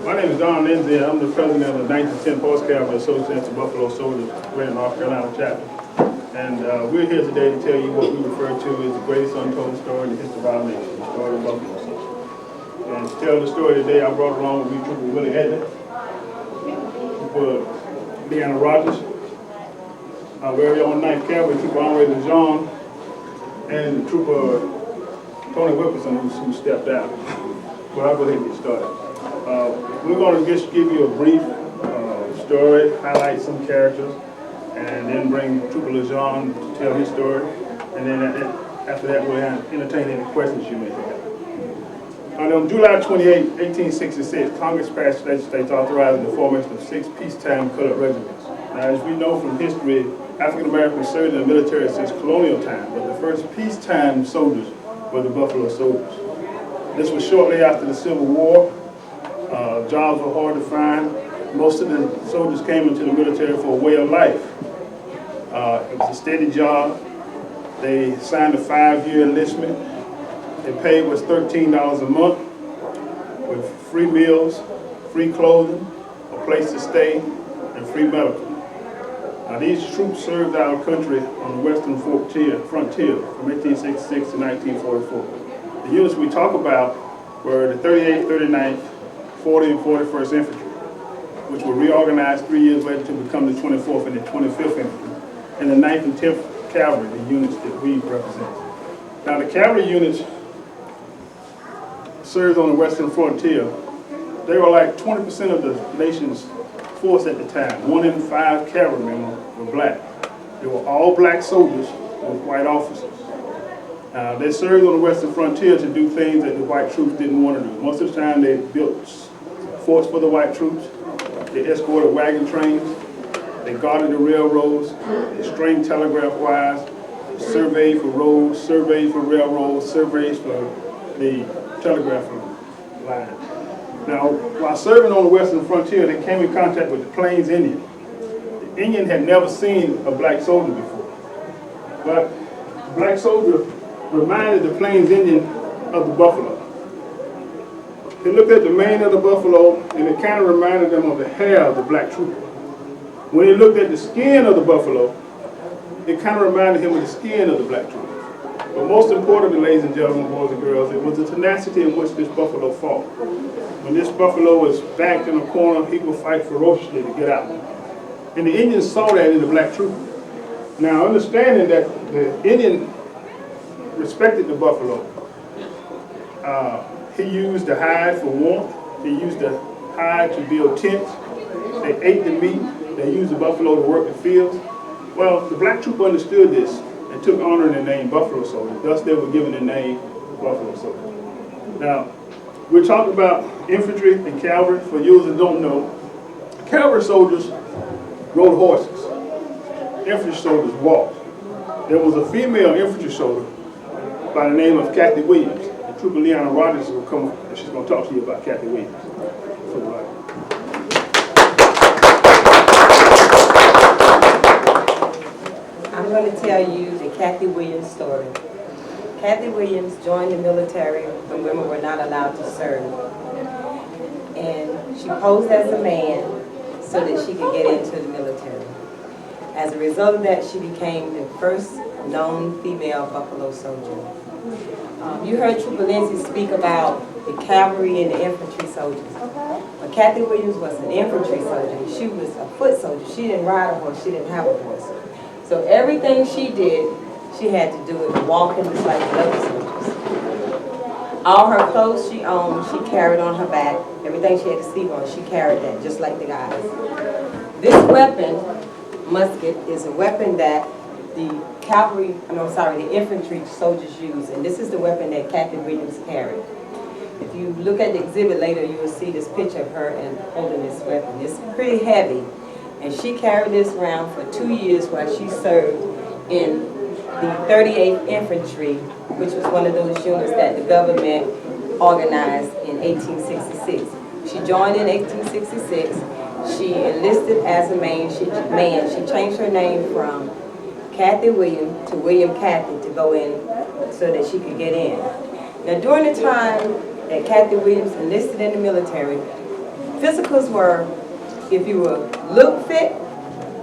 My name is Don Lindsay. I'm the president of the 1910 Post Cavalry Association of Buffalo Soldiers, Greater North Carolina chapter. And we're here today to tell you what we refer to as the greatest untold story in the history of our nation, the story of Buffalo Soldiers. And to tell the story today, I brought along with me Trooper Willie Edley, Trooper Leanna Rogers, our very own 9th Cavalry, Trooper Henri Lejeune, and Trooper Tony Wilkerson, who stepped out. But I'll go ahead and get started. We're going to just give you a brief story, highlight some characters, and then bring Trooper Lejeune to tell his story. And then after that, we'll entertain any questions you may have. On July 28, 1866, Congress passed legislation authorizing the formation of 6 peacetime colored regiments. Now, as we know from history, African Americans served in the military since colonial time, but the first peacetime soldiers were the Buffalo Soldiers. This was shortly after the Civil War. Jobs were hard to find. Most of the soldiers came into the military for a way of life. It was a steady job. They signed a 5-year enlistment. Their pay was $13 a month with free meals, free clothing, a place to stay, and free medical. These troops served our country on the western frontier from 1866 to 1944. The units we talk about were the 38th, 39th, 40th, and 41st Infantry, which were reorganized 3 years later to become the 24th and the 25th Infantry, and the 9th and 10th Cavalry, the units that we represent. Now, the cavalry units served on the western frontier. They were like 20% of the nation's force at the time. 1 in 5 cavalrymen were black. They were all black soldiers with white officers. They served on the western frontier to do things that the white troops didn't want to do. Most of the time they built forts for the white troops, they escorted wagon trains, they guarded the railroads, they stringed telegraph wires, surveyed for roads, surveyed for railroads, surveyed for the telegraph line. Now, while serving on the western frontier, they came in contact with the Plains Indian. The Indian had never seen a black soldier before, but the black soldier reminded the Plains Indian of the buffalo. He looked at the mane of the buffalo, and it kind of reminded them of the hair of the black trooper. When he looked at the skin of the buffalo, it kind of reminded him of the skin of the black trooper. But most importantly, ladies and gentlemen, boys and girls, it was the tenacity in which this buffalo fought. When this buffalo was backed in a corner, he would fight ferociously to get out. And the Indians saw that in the black trooper. Now, understanding that the Indian respected the buffalo, he used the hide for warmth. He used the hide to build tents. They ate the meat. They used the buffalo to work the fields. Well, the black trooper understood this and took honor in the name Buffalo Soldiers. Thus, they were given the name Buffalo Soldiers. Now, we're talking about infantry and cavalry. For those that don't know, cavalry soldiers rode horses. Infantry soldiers walked. There was a female infantry soldier by the name of Kathy Williams. And Trooper Leanna Rogers will come and she's going to talk to you about Kathy Williams. I'm going to tell you the Kathy Williams story. Kathy Williams joined the military when women were not allowed to serve. And she posed as a man so that she could get into the military. As a result of that, she became the first known female Buffalo soldier. You heard Trooper Lindsay speak about the cavalry and the infantry soldiers. But Kathy Williams was an infantry soldier. She was a foot soldier. She didn't ride a horse. She didn't have a horse. So everything she did, she had to do it walking just like the other soldiers. All her clothes she owned, she carried on her back. Everything she had to sleep on, she carried that, just like the guys. This weapon, musket, is a weapon that the the infantry soldiers use, and this is the weapon that Kathy Williams carried. If you look at the exhibit later, you will see this picture of her and holding this weapon. It's pretty heavy, and she carried this around for 2 years while she served in the 38th Infantry, which was one of those units that the government organized in 1866. She joined in 1866. She enlisted as a man. She changed her name from Kathy William to William Kathy to go in so that she could get in. Now, during the time that Kathy Williams enlisted in the military, physicals were, if you were look fit,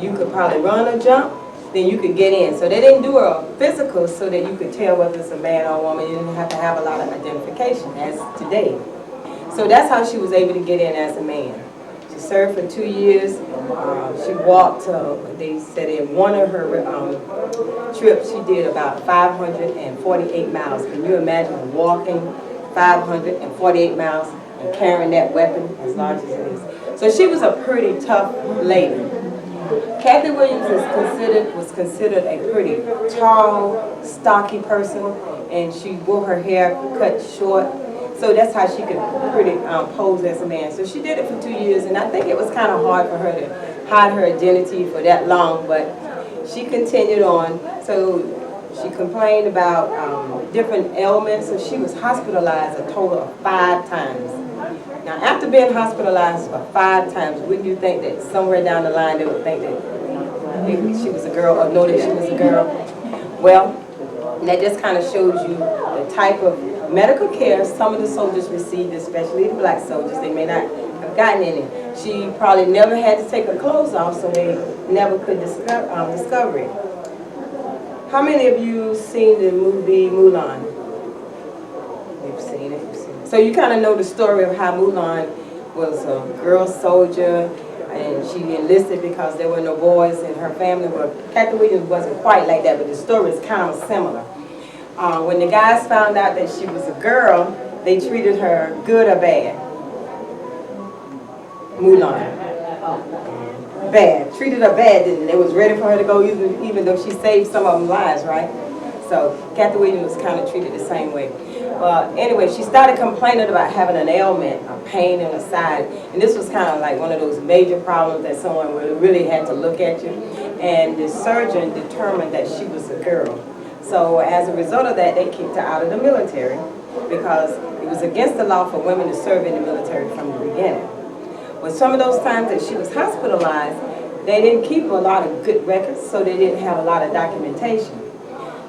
you could probably run or jump, then you could get in. So they didn't do a physical so that you could tell whether it's a man or a woman. You didn't have to have a lot of identification as today. So that's how she was able to get in as a man. She served for 2 years. She walked, they said in one of her trips, she did about 548 miles. Can you imagine walking 548 miles and carrying that weapon as large as it is? So she was a pretty tough lady. Kathy Williams was considered a pretty tall, stocky person, and she wore her hair cut short. So that's how she could pretty pose as a man. So she did it for 2 years, and I think it was kind of hard for her to hide her identity for that long, but she continued on. So she complained about different ailments, so she was hospitalized a total of 5 times. Now, after being hospitalized for 5 times, wouldn't you think that somewhere down the line they would think that maybe she was a girl or know that she was a girl? Well, that just kind of shows you the type of medical care some of the soldiers received, especially the black soldiers. They may not have gotten any. She probably never had to take her clothes off, so they never could discover it. How many of you seen the movie Mulan? You've seen it. So you kind of know the story of how Mulan was a girl soldier, and she enlisted because there were no boys in her family. Well, Kathy Williams wasn't quite like that, but the story is kind of similar. When the guys found out that she was a girl, they treated her good or bad? Mulan. Bad. Treated her bad, didn't they? They was ready for her to go even though she saved some of them lives, right? So Kathy Williams was kind of treated the same way. Anyway, she started complaining about having an ailment, a pain in the side, and this was kind of like one of those major problems that someone really had to look at you. And the surgeon determined that she was a girl. So as a result of that, they kicked her out of the military because it was against the law for women to serve in the military from the beginning. But some of those times that she was hospitalized, they didn't keep a lot of good records, so they didn't have a lot of documentation.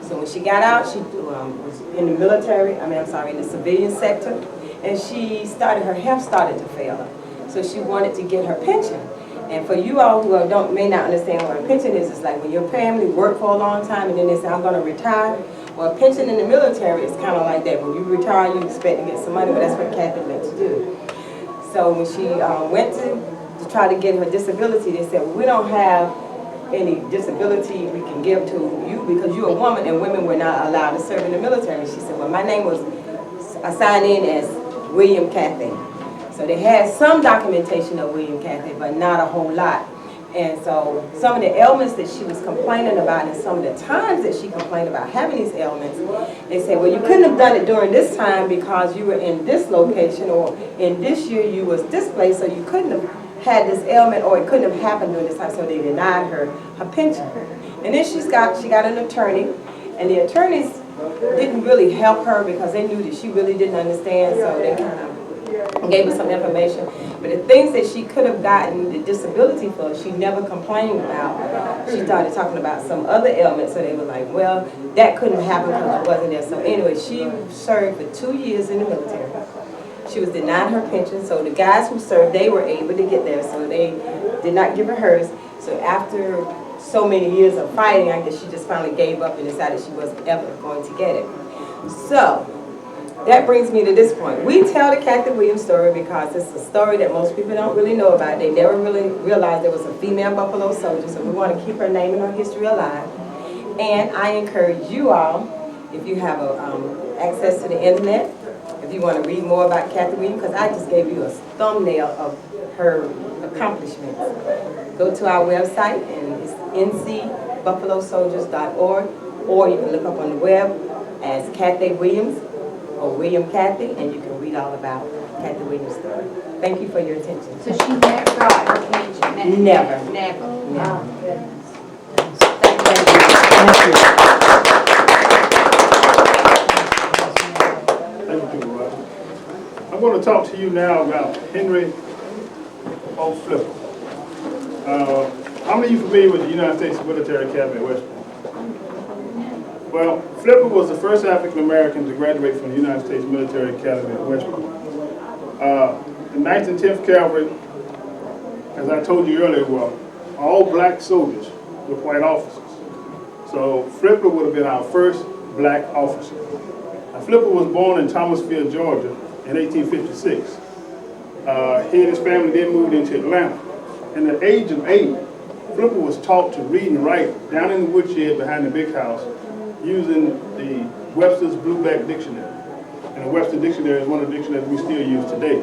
So when she got out, she was in the military, in the civilian sector, and her health started to fail her. So she wanted to get her pension. And for you all who may not understand what a pension is, it's like when your family worked for a long time and then they say, I'm going to retire. Well, a pension in the military is kind of like that. When you retire, you expect to get some money, but that's what Kathy meant to do. So when she went to try to get her disability, they said, well, we don't have any disability we can give to you because you're a woman and women were not allowed to serve in the military. She said, well, my name was assigned in as William Cathy. So they had some documentation of William Cathy, but not a whole lot. And so some of the ailments that she was complaining about and some of the times that she complained about having these ailments, they said, well, you couldn't have done it during this time because you were in this location, or in this year you was displaced, so you couldn't have had this ailment, or it couldn't have happened during this time, so they denied her pension. And then she got an attorney, and the attorneys didn't really help her because they knew that she really didn't understand, so they kind of gave her some information. But the things that she could have gotten the disability for, she never complained about. She started talking about some other ailments, so they were like, well, that couldn't happen because it wasn't there. So anyway, she served for 2 years in the military. She was denied her pension, so the guys who served, they were able to get there, so they did not give her hers. So after so many years of fighting, I guess she just finally gave up and decided she wasn't ever going to get it. So that brings me to this point. We tell the Kathy Williams story because it's a story that most people don't really know about. They never really realized there was a female Buffalo soldier, so we want to keep her name and her history alive. And I encourage you all, if you have access to the internet, if you want to read more about Kathy Williams, because I just gave you a thumbnail of her accomplishments, go to our website, and it's ncbuffalosoldiers.org, or you can look up on the web as Kathy Williams or William Cathy, and you can read all about Kathy Williams' story. Thank you for your attention. So she never got her pension? Never. Never. No. Thank you. Thank you. Thank you, Roger. I'm going to talk to you now about Henry O. Flipper. How many of you familiar with the United States Military Academy at West Point? Well, Flipper was the first African American to graduate from the United States Military Academy at West Point. The 9th and 10th Cavalry as I told you earlier, were all black soldiers with white officers. So Flipper would have been our first black officer. Now, Flipper was born in Thomasville, Georgia in 1856. He and his family then moved into Atlanta. And at the age of 8, Flipper was taught to read and write down in the woodshed behind the big house using the Webster's Blueback Dictionary. And the Webster Dictionary is one of the dictionaries we still use today.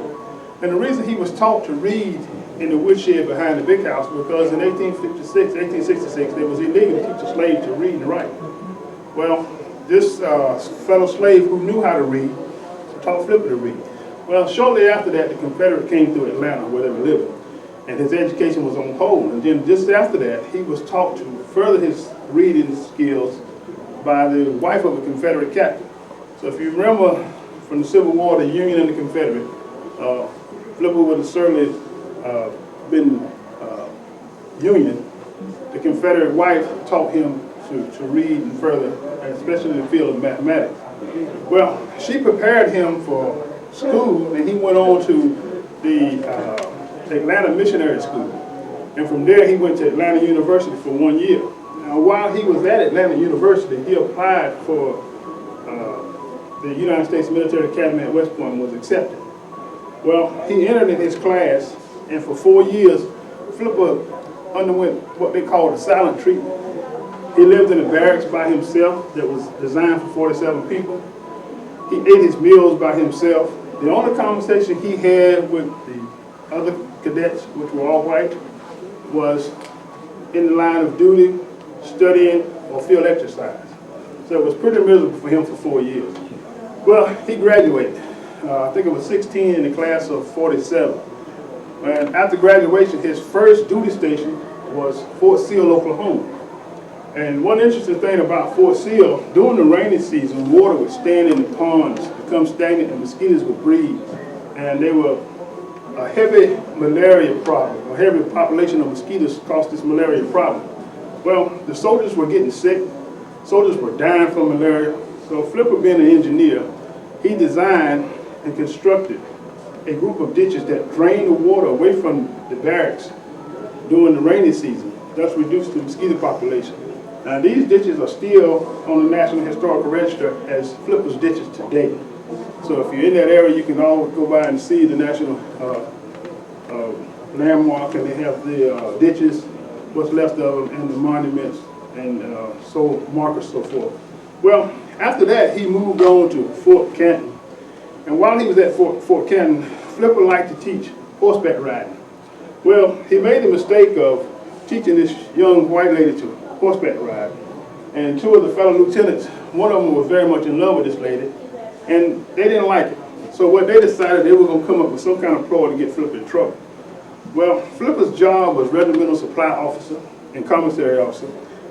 And the reason he was taught to read in the woodshed behind the big house was because in 1866, it was illegal to teach a slave to read and write. Well, this fellow slave who knew how to read taught Flipper to read. Well, shortly after that, the Confederates came through Atlanta where they were living, and his education was on hold. And then just after that, he was taught to further his reading skills by the wife of a Confederate captain. So if you remember from the Civil War, the Union and the Confederate, Flipper would have certainly been Union. The Confederate wife taught him to read and further, especially in the field of mathematics. Well, she prepared him for school, and he went on to the Atlanta Missionary School. And from there, he went to Atlanta University for 1 year. Now, while he was at Atlanta University, he applied for the United States Military Academy at West Point and was accepted. Well, he entered in his class, and for 4 years, Flipper underwent what they called a silent treatment. He lived in a barracks by himself that was designed for 47 people. He ate his meals by himself. The only conversation he had with the other cadets, which were all white, was in the line of duty, studying, or field exercise. So it was pretty miserable for him for 4 years. Well, he graduated. I think it was 16 in the class of 47. And after graduation, his first duty station was Fort Sill, Oklahoma. And one interesting thing about Fort Sill, during the rainy season, water would stand in the ponds, become stagnant, and mosquitoes would breed. And they were a heavy malaria problem. A heavy population of mosquitoes caused this malaria problem. Well, the soldiers were getting sick. Soldiers were dying from malaria. So Flipper, being an engineer, he designed and constructed a group of ditches that drained the water away from the barracks during the rainy season, thus reduced the mosquito population. Now, these ditches are still on the National Historical Register as Flipper's ditches today. So if you're in that area, you can always go by and see the national landmark, and they have the ditches, what's left of them, and the monuments, and so markers, so forth. Well, after that, he moved on to Fort Canton. And while he was at Fort Canton, Flipper liked to teach horseback riding. Well, he made the mistake of teaching this young white lady to horseback ride. And two of the fellow lieutenants, one of them was very much in love with this lady, and they didn't like it. So what they decided, they were going to come up with some kind of ploy to get Flipper in trouble. Well, Flipper's job was regimental supply officer and commissary officer,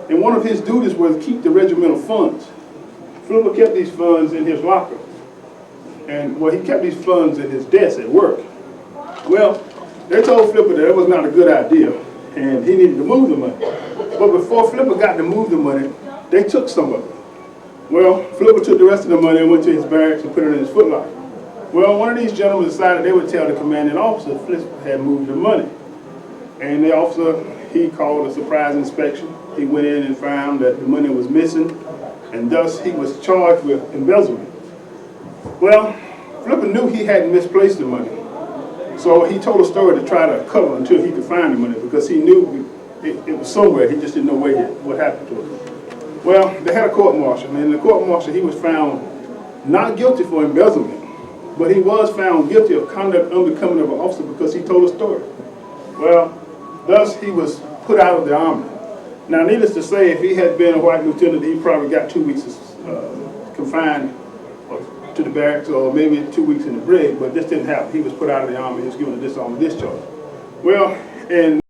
and one of his duties was to keep the regimental funds. Flipper kept these funds in his locker, and well, he kept these funds in his desk at work. Well, they told Flipper that it was not a good idea, and he needed to move the money. But before Flipper got to move the money, they took some of it. Well, Flipper took the rest of the money and went to his barracks and put it in his footlocker. Well, one of these gentlemen decided they would tell the commanding officer Flipper had moved the money. And the officer, he called a surprise inspection. He went in and found that the money was missing, and thus he was charged with embezzlement. Well, Flipper knew he hadn't misplaced the money. So he told a story to try to cover until he could find the money, because he knew it was somewhere. He just didn't know where yet, what happened to it. Well, they had a court-martial, and in the court-martial he was found not guilty for embezzlement, but he was found guilty of conduct unbecoming of an officer because he told a story. Well, thus he was put out of the army. Now, needless to say, if he had been a white lieutenant, he probably got 2 weeks confined to the barracks, or maybe 2 weeks in the brig, but this didn't happen. He was put out of the army. He was given a disarmament discharge. Well, and